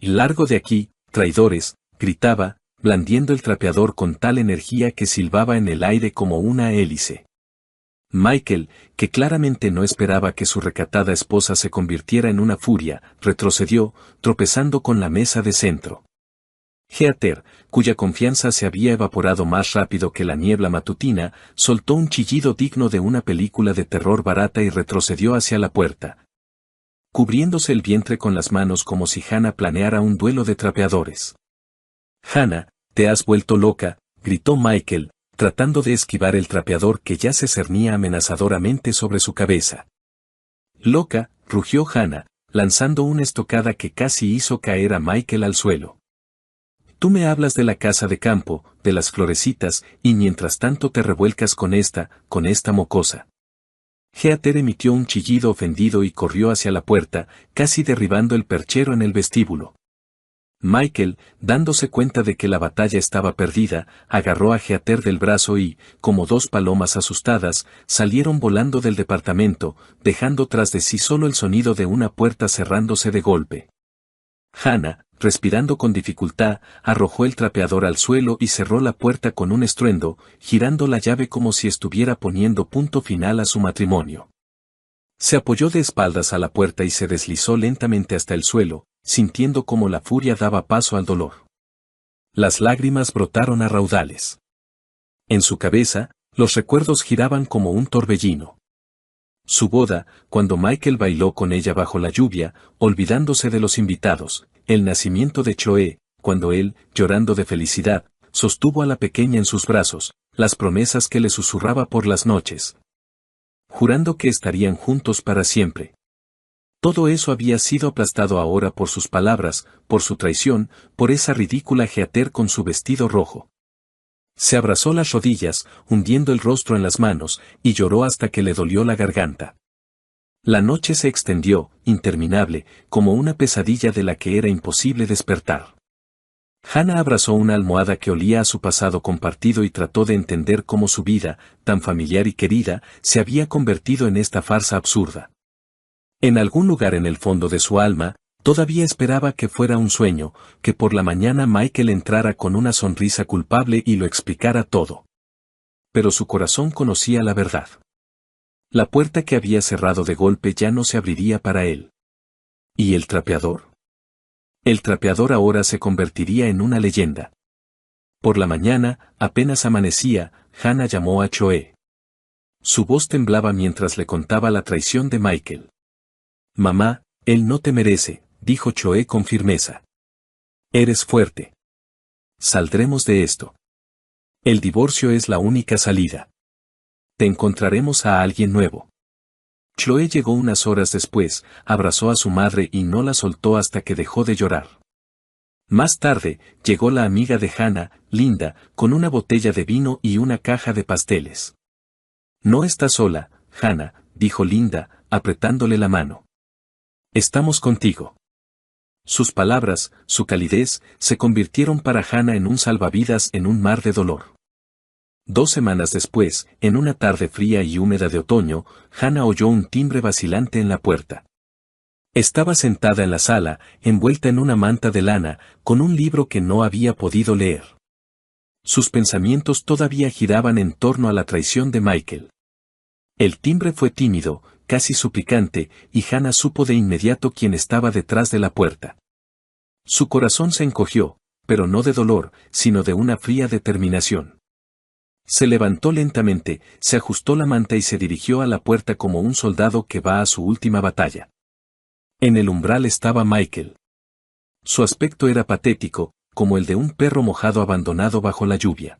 «Largo de aquí, traidores», gritaba, blandiendo el trapeador con tal energía que silbaba en el aire como una hélice. Michael, que claramente no esperaba que su recatada esposa se convirtiera en una furia, retrocedió, tropezando con la mesa de centro. Heather, cuya confianza se había evaporado más rápido que la niebla matutina, soltó un chillido digno de una película de terror barata y retrocedió hacia la puerta, cubriéndose el vientre con las manos como si Hannah planeara un duelo de trapeadores. «Hannah, te has vuelto loca», gritó Michael, tratando de esquivar el trapeador que ya se cernía amenazadoramente sobre su cabeza. «Loca», rugió Hannah, lanzando una estocada que casi hizo caer a Michael al suelo. «Tú me hablas de la casa de campo, de las florecitas, y mientras tanto te revuelcas con esta mocosa». Heather emitió un chillido ofendido y corrió hacia la puerta, casi derribando el perchero en el vestíbulo. Michael, dándose cuenta de que la batalla estaba perdida, agarró a Heather del brazo y, como dos palomas asustadas, salieron volando del departamento, dejando tras de sí solo el sonido de una puerta cerrándose de golpe. Hannah, respirando con dificultad, arrojó el trapeador al suelo y cerró la puerta con un estruendo, girando la llave como si estuviera poniendo punto final a su matrimonio. Se apoyó de espaldas a la puerta y se deslizó lentamente hasta el suelo, sintiendo como la furia daba paso al dolor. Las lágrimas brotaron a raudales. En su cabeza, los recuerdos giraban como un torbellino. Su boda, cuando Michael bailó con ella bajo la lluvia, olvidándose de los invitados, el nacimiento de Chloe, cuando él, llorando de felicidad, sostuvo a la pequeña en sus brazos, las promesas que le susurraba por las noches, jurando que estarían juntos para siempre. Todo eso había sido aplastado ahora por sus palabras, por su traición, por esa ridícula Heather con su vestido rojo. Se abrazó las rodillas, hundiendo el rostro en las manos, y lloró hasta que le dolió la garganta. La noche se extendió, interminable, como una pesadilla de la que era imposible despertar. Hannah abrazó una almohada que olía a su pasado compartido y trató de entender cómo su vida, tan familiar y querida, se había convertido en esta farsa absurda. En algún lugar en el fondo de su alma, todavía esperaba que fuera un sueño, que por la mañana Michael entrara con una sonrisa culpable y lo explicara todo. Pero su corazón conocía la verdad. La puerta que había cerrado de golpe ya no se abriría para él. ¿Y el trapeador? El trapeador ahora se convertiría en una leyenda. Por la mañana, apenas amanecía, Hannah llamó a Chloe. Su voz temblaba mientras le contaba la traición de Michael. «Mamá, él no te merece», dijo Chloe con firmeza. «Eres fuerte. Saldremos de esto. El divorcio es la única salida. Te encontraremos a alguien nuevo». Chloe llegó unas horas después, abrazó a su madre y no la soltó hasta que dejó de llorar. Más tarde, llegó la amiga de Hannah, Linda, con una botella de vino y una caja de pasteles. «No estás sola, Hannah», dijo Linda, apretándole la mano. «Estamos contigo». Sus palabras, su calidez, se convirtieron para Hannah en un salvavidas en un mar de dolor. 2 semanas después, en una tarde fría y húmeda de otoño, Hannah oyó un timbre vacilante en la puerta. Estaba sentada en la sala, envuelta en una manta de lana, con un libro que no había podido leer. Sus pensamientos todavía giraban en torno a la traición de Michael. El timbre fue tímido, casi suplicante, y Hannah supo de inmediato quién estaba detrás de la puerta. Su corazón se encogió, pero no de dolor, sino de una fría determinación. Se levantó lentamente, se ajustó la manta y se dirigió a la puerta como un soldado que va a su última batalla. En el umbral estaba Michael. Su aspecto era patético, como el de un perro mojado abandonado bajo la lluvia.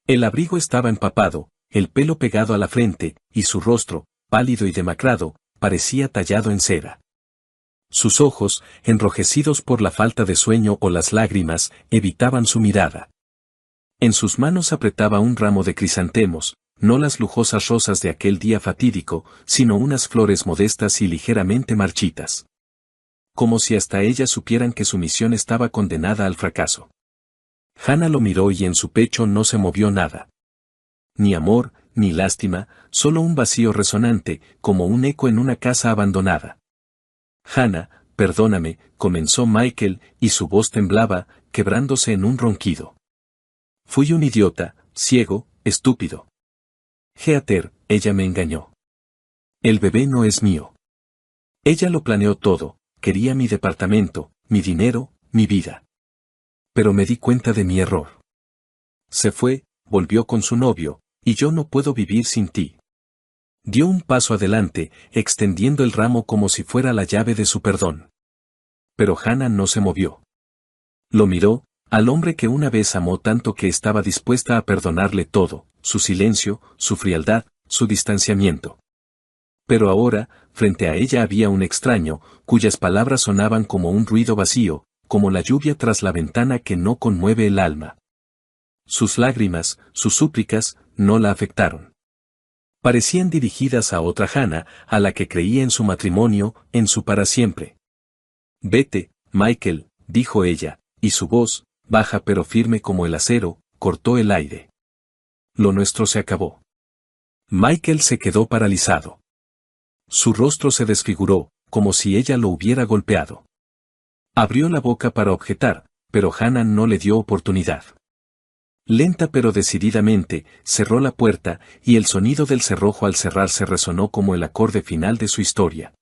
El abrigo estaba empapado, el pelo pegado a la frente, y su rostro, pálido y demacrado, parecía tallado en cera. Sus ojos, enrojecidos por la falta de sueño o las lágrimas, evitaban su mirada. En sus manos apretaba un ramo de crisantemos, no las lujosas rosas de aquel día fatídico, sino unas flores modestas y ligeramente marchitas. Como si hasta ellas supieran que su misión estaba condenada al fracaso. Hannah lo miró y en su pecho no se movió nada. Ni amor, ni lástima, solo un vacío resonante, como un eco en una casa abandonada. Hannah, perdóname, comenzó Michael, y su voz temblaba, quebrándose en un ronquido. Fui un idiota, ciego, estúpido. Heather, ella me engañó. El bebé no es mío. Ella lo planeó todo, quería mi departamento, mi dinero, mi vida. Pero me di cuenta de mi error. Se fue, volvió con su novio, y yo no puedo vivir sin ti. Dio un paso adelante, extendiendo el ramo como si fuera la llave de su perdón. Pero Hannah no se movió. Lo miró, al hombre que una vez amó tanto que estaba dispuesta a perdonarle todo, su silencio, su frialdad, su distanciamiento. Pero ahora, frente a ella había un extraño, cuyas palabras sonaban como un ruido vacío, como la lluvia tras la ventana que no conmueve el alma. Sus lágrimas, sus súplicas, no la afectaron. Parecían dirigidas a otra Hannah, a la que creía en su matrimonio, en su para siempre. Vete, Michael, dijo ella, y su voz, baja pero firme como el acero, cortó el aire. Lo nuestro se acabó. Michael se quedó paralizado. Su rostro se desfiguró, como si ella lo hubiera golpeado. Abrió la boca para objetar, pero Hannah no le dio oportunidad. Lenta pero decididamente, cerró la puerta, y el sonido del cerrojo al cerrarse resonó como el acorde final de su historia.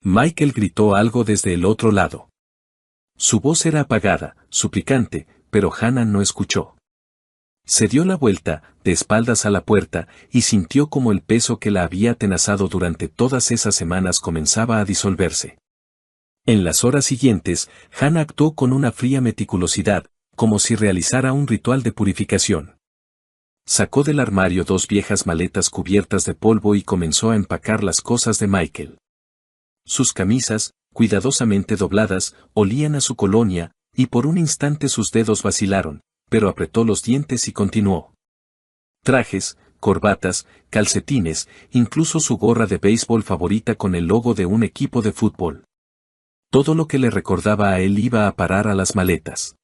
Michael gritó algo desde el otro lado. Su voz era apagada, suplicante, pero Hannah no escuchó. Se dio la vuelta, de espaldas a la puerta, y sintió como el peso que la había atenazado durante todas esas semanas comenzaba a disolverse. En las horas siguientes, Hannah actuó con una fría meticulosidad, como si realizara un ritual de purificación. Sacó del armario 2 viejas maletas cubiertas de polvo y comenzó a empacar las cosas de Michael. Sus camisas, cuidadosamente dobladas, olían a su colonia, y por un instante sus dedos vacilaron, pero apretó los dientes y continuó. Trajes, corbatas, calcetines, incluso su gorra de béisbol favorita con el logo de un equipo de fútbol. Todo lo que le recordaba a él iba a parar a las maletas.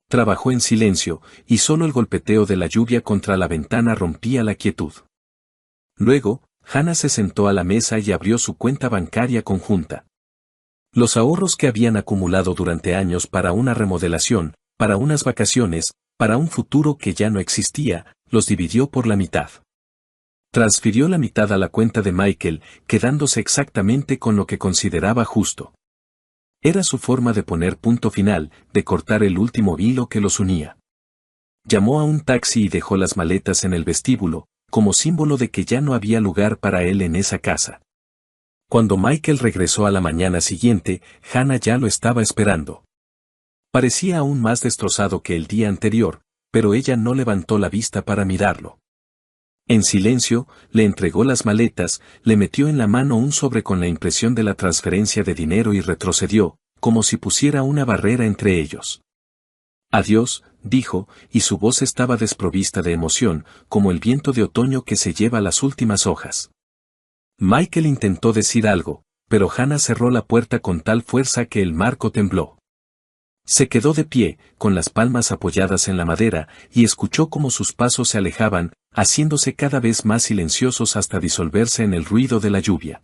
Trabajó en silencio, y solo el golpeteo de la lluvia contra la ventana rompía la quietud. Luego, Hannah se sentó a la mesa y abrió su cuenta bancaria conjunta. Los ahorros que habían acumulado durante años para una remodelación, para unas vacaciones, para un futuro que ya no existía, los dividió por la mitad. Transfirió la mitad a la cuenta de Michael, quedándose exactamente con lo que consideraba justo. Era su forma de poner punto final, de cortar el último hilo que los unía. Llamó a un taxi y dejó las maletas en el vestíbulo, como símbolo de que ya no había lugar para él en esa casa. Cuando Michael regresó a la mañana siguiente, Hannah ya lo estaba esperando. Parecía aún más destrozado que el día anterior, pero ella no levantó la vista para mirarlo. En silencio, le entregó las maletas, le metió en la mano un sobre con la impresión de la transferencia de dinero y retrocedió, como si pusiera una barrera entre ellos. Adiós, dijo, y su voz estaba desprovista de emoción, como el viento de otoño que se lleva las últimas hojas. Michael intentó decir algo, pero Hannah cerró la puerta con tal fuerza que el marco tembló. Se quedó de pie, con las palmas apoyadas en la madera, y escuchó cómo sus pasos se alejaban, haciéndose cada vez más silenciosos hasta disolverse en el ruido de la lluvia.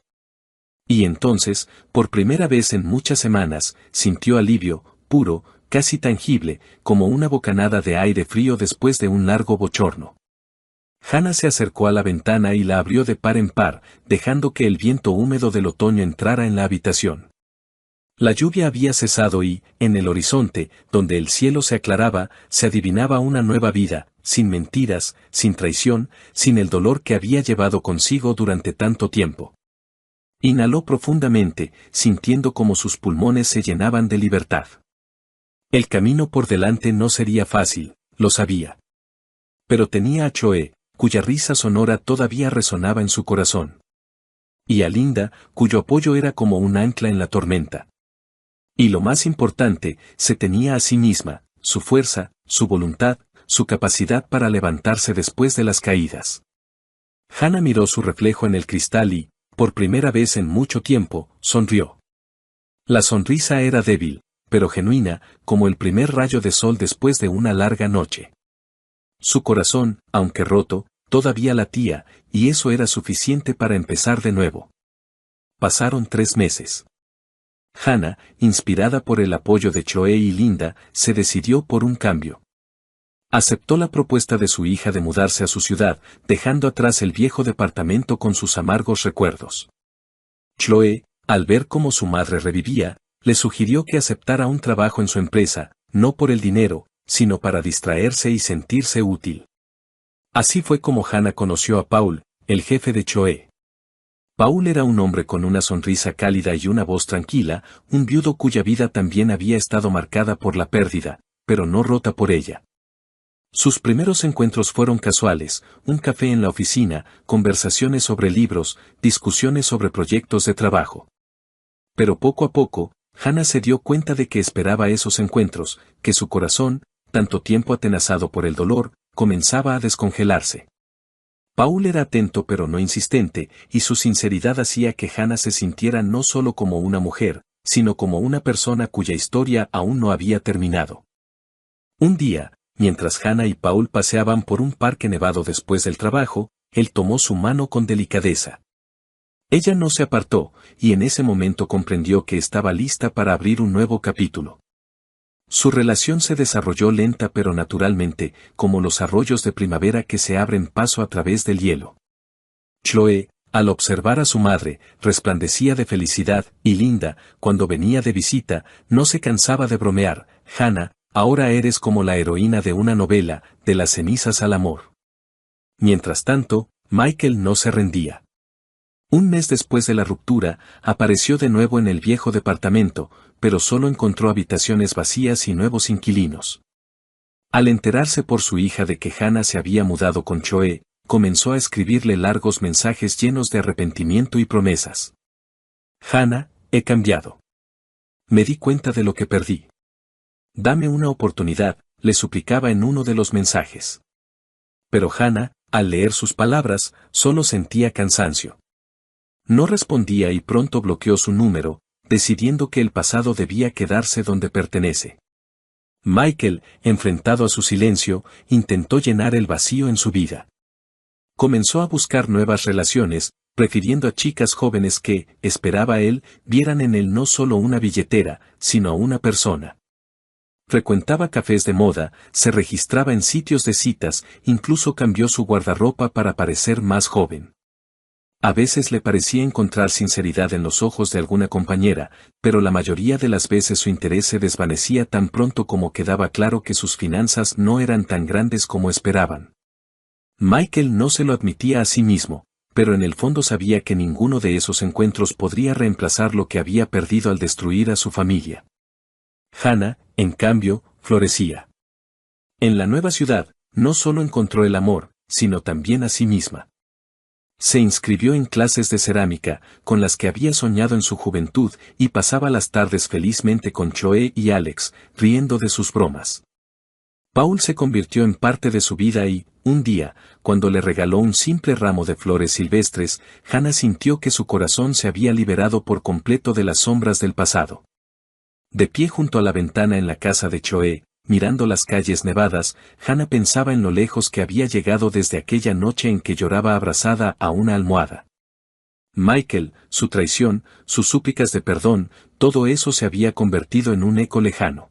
Y entonces, por primera vez en muchas semanas, sintió alivio, puro, casi tangible, como una bocanada de aire frío después de un largo bochorno. Hannah se acercó a la ventana y la abrió de par en par, dejando que el viento húmedo del otoño entrara en la habitación. La lluvia había cesado y, en el horizonte, donde el cielo se aclaraba, se adivinaba una nueva vida, sin mentiras, sin traición, sin el dolor que había llevado consigo durante tanto tiempo. Inhaló profundamente, sintiendo como sus pulmones se llenaban de libertad. El camino por delante no sería fácil, lo sabía. Pero tenía a Choe, cuya risa sonora todavía resonaba en su corazón. Y a Linda, cuyo apoyo era como un ancla en la tormenta. Y lo más importante, se tenía a sí misma, su fuerza, su voluntad, su capacidad para levantarse después de las caídas. Hannah miró su reflejo en el cristal y, por primera vez en mucho tiempo, sonrió. La sonrisa era débil, pero genuina, como el primer rayo de sol después de una larga noche. Su corazón, aunque roto, todavía latía, y eso era suficiente para empezar de nuevo. Pasaron 3 meses. Hannah, inspirada por el apoyo de Choe y Linda, se decidió por un cambio. Aceptó la propuesta de su hija de mudarse a su ciudad, dejando atrás el viejo departamento con sus amargos recuerdos. Choe, al ver cómo su madre revivía, le sugirió que aceptara un trabajo en su empresa, no por el dinero, sino para distraerse y sentirse útil. Así fue como Hannah conoció a Paul, el jefe de Choe. Paul era un hombre con una sonrisa cálida y una voz tranquila, un viudo cuya vida también había estado marcada por la pérdida, pero no rota por ella. Sus primeros encuentros fueron casuales, un café en la oficina, conversaciones sobre libros, discusiones sobre proyectos de trabajo. Pero poco a poco, Hannah se dio cuenta de que esperaba esos encuentros, que su corazón, tanto tiempo atenazado por el dolor, comenzaba a descongelarse. Paul era atento pero no insistente, y su sinceridad hacía que Hannah se sintiera no solo como una mujer, sino como una persona cuya historia aún no había terminado. Un día, mientras Hannah y Paul paseaban por un parque nevado después del trabajo, él tomó su mano con delicadeza. Ella no se apartó, y en ese momento comprendió que estaba lista para abrir un nuevo capítulo. Su relación se desarrolló lenta pero naturalmente, como los arroyos de primavera que se abren paso a través del hielo. Chloe, al observar a su madre, resplandecía de felicidad, y Linda, cuando venía de visita, no se cansaba de bromear: Hannah, ahora eres como la heroína de una novela, de las cenizas al amor. Mientras tanto, Michael no se rendía. Un mes después de la ruptura, apareció de nuevo en el viejo departamento, pero solo encontró habitaciones vacías y nuevos inquilinos. Al enterarse por su hija de que Hannah se había mudado con Choe, comenzó a escribirle largos mensajes llenos de arrepentimiento y promesas. Hannah, he cambiado. Me di cuenta de lo que perdí. Dame una oportunidad, le suplicaba en uno de los mensajes. Pero Hannah, al leer sus palabras, solo sentía cansancio. No respondía y pronto bloqueó su número, decidiendo que el pasado debía quedarse donde pertenece. Michael, enfrentado a su silencio, intentó llenar el vacío en su vida. Comenzó a buscar nuevas relaciones, prefiriendo a chicas jóvenes que, esperaba él, vieran en él no solo una billetera, sino a una persona. Frecuentaba cafés de moda, se registraba en sitios de citas, incluso cambió su guardarropa para parecer más joven. A veces le parecía encontrar sinceridad en los ojos de alguna compañera, pero la mayoría de las veces su interés se desvanecía tan pronto como quedaba claro que sus finanzas no eran tan grandes como esperaban. Michael no se lo admitía a sí mismo, pero en el fondo sabía que ninguno de esos encuentros podría reemplazar lo que había perdido al destruir a su familia. Hannah, en cambio, florecía. En la nueva ciudad, no solo encontró el amor, sino también a sí misma. Se inscribió en clases de cerámica, con las que había soñado en su juventud, y pasaba las tardes felizmente con Choe y Alex, riendo de sus bromas. Paul se convirtió en parte de su vida y, un día, cuando le regaló un simple ramo de flores silvestres, Hannah sintió que su corazón se había liberado por completo de las sombras del pasado. De pie junto a la ventana en la casa de Choe, mirando las calles nevadas, Hannah pensaba en lo lejos que había llegado desde aquella noche en que lloraba abrazada a una almohada. Michael, su traición, sus súplicas de perdón, todo eso se había convertido en un eco lejano.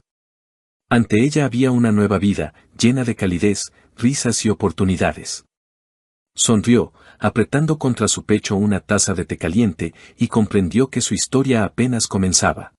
Ante ella había una nueva vida, llena de calidez, risas y oportunidades. Sonrió, apretando contra su pecho una taza de té caliente, y comprendió que su historia apenas comenzaba.